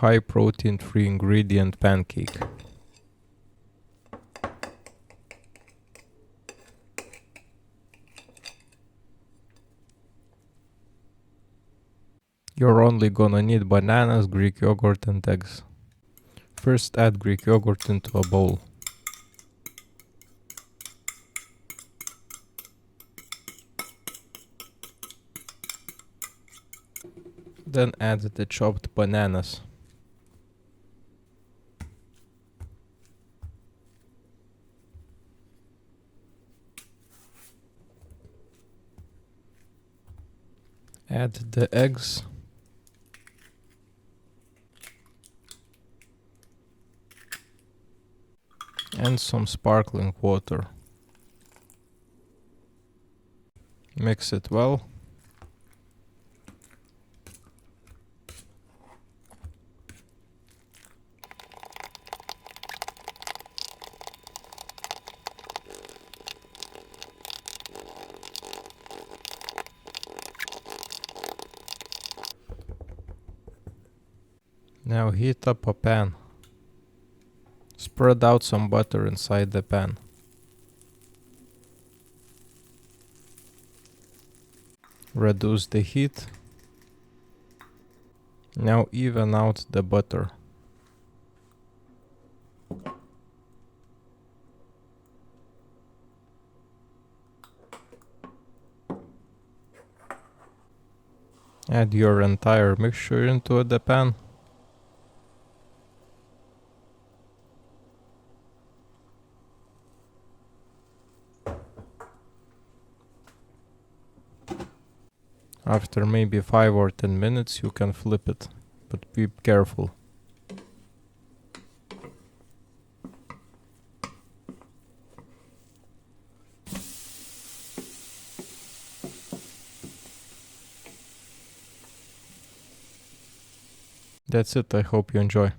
high protein free ingredient pancake. You're only gonna need bananas, Greek yogurt and eggs. First add Greek yogurt into a bowl. Then add the chopped bananas. Add the eggs. And some sparkling water. Mix it well. Now heat up a pan. Spread out some butter inside the pan. Reduce the heat. Now even out the butter. Add your entire mixture into the pan. After maybe 5 or 10 minutes you can flip it, but be careful. That's it, I hope you enjoy.